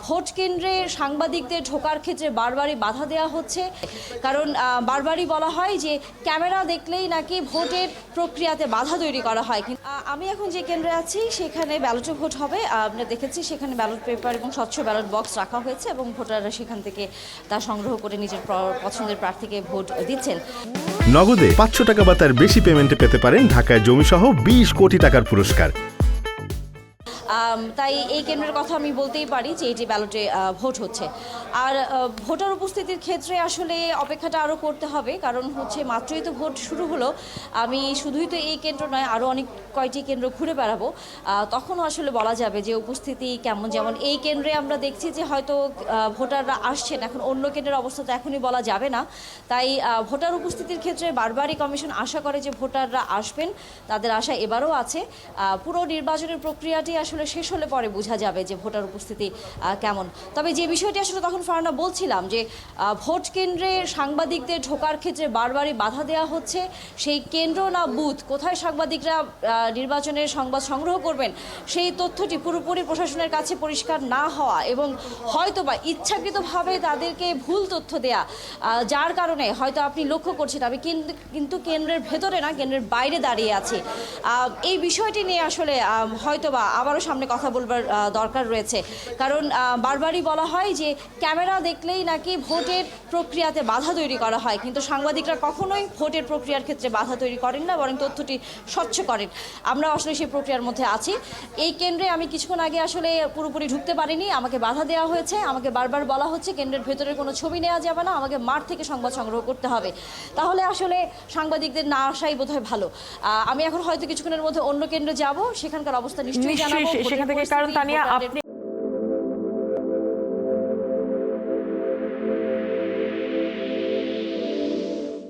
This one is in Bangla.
ভোট কেন্দ্রে সাংবাদিকদের ঢোকার ক্ষেত্রে বারবারই বাধা দেওয়া হচ্ছে, কারণ বারবারই বলা হয় যে ক্যামেরা দেখলেই নাকি ভোটের প্রক্রিয়াতে বাধা তৈরি করা হয়। আমি এখন যে কেন্দ্রে আছি সেখানে ব্যালটে ভোট হবে। আমরা দেখেছি সেখানে ব্যালট পেপার এবং স্বচ্ছ ব্যালট বক্স রাখা হয়েছে এবং ভোটাররা সেখান থেকে তা সংগ্রহ করে নিজের পছন্দের প্রার্থীকে ভোট দিচ্ছেন। নগদে 500 টাকা বা তার বেশি পেমেন্টে পেতে পারেন ঢাকায় জমিসহ 20 কোটি টাকার পুরস্কার। তাই এই কেন্দ্রের কথা আমি বলতেই পারি যে এটি ব্যালটে ভোট হচ্ছে। আর ভোটার উপস্থিতির ক্ষেত্রে আসলে অপেক্ষাটা আরও করতে হবে, কারণ হচ্ছে মাত্রই তো ভোট শুরু হলো। আমি শুধুই তো এই কেন্দ্র নয়, আরও অনেক কয়টি কেন্দ্র ঘুরে বেড়াবো, তখনও আসলে বলা যাবে যে উপস্থিতি কেমন। যেমন এই কেন্দ্রে আমরা দেখছি যে হয়তো ভোটাররা আসছেন, এখন অন্য কেন্দ্রের অবস্থা তো এখনই বলা যাবে না। তাই ভোটার উপস্থিতির ক্ষেত্রে বারবারই কমিশন আশা করে যে ভোটাররা আসবেন, তাদের আশা এবারও আছে। পুরো নির্বাচনের প্রক্রিয়াটি আসলে শেষ হলে পরে বোঝা যাবে যে ভোটার উপস্থিতি কেমন। তবে যে বিষয়টি আসলে তখন ফারহানা বলছিলাম যে ভোট কেন্দ্রে সাংবাদিকদের ঢোকার ক্ষেত্রে বারবারই বাধা দেওয়া হচ্ছে, সেই কেন্দ্র না বুথ কোথায় সাংবাদিকরা নির্বাচনের সংবাদ সংগ্রহ করবেন সেই তথ্যটি পুরোপুরি প্রশাসনের কাছে পরিষ্কার না হওয়া এবং হয়তোবা ইচ্ছাকৃতভাবে তাদেরকে ভুল তথ্য দেয়া, যার কারণে হয়তো আপনি লক্ষ্য করছেন আমি কিন্তু কেন্দ্রের ভেতরে না, কেন্দ্রের বাইরে দাঁড়িয়ে আছি। এই বিষয়টি নিয়ে আসলে হয়তোবা আবারও সামনে কথা বলবার দরকার রয়েছে, কারণ বারবারই বলা হয় যে ক্যামেরা দেখলেই নাকি ভোটের প্রক্রিয়াতে বাধা তৈরি করা হয়, কিন্তু সাংবাদিকরা কখনোই ভোটের প্রক্রিয়ার ক্ষেত্রে বাধা তৈরি করেন না, বরং তথ্যটি স্বচ্ছ করেন। আমরা আসলে সেই প্রক্রিয়ার মধ্যে আছি। এই কেন্দ্রে আমি কিছুক্ষণ আগে আসলে পুরোপুরি ঢুকতে পারিনি, আমাকে বাধা দেওয়া হয়েছে। আমাকে বারবার বলা হচ্ছে কেন্দ্রের ভেতরের কোনো ছবি নেওয়া যাবে না, আমাকে মাঠ থেকে সংবাদ সংগ্রহ করতে হবে। তাহলে আসলে সাংবাদিকদের না আসাই বোধহয় ভালো। আমি এখন হয়তো কিছুক্ষণের মধ্যে অন্য কেন্দ্রে যাব, সেখানকার অবস্থা নিশ্চয়ই জানাবো। সেখান থেকে, কারণ তানিয়া আপনি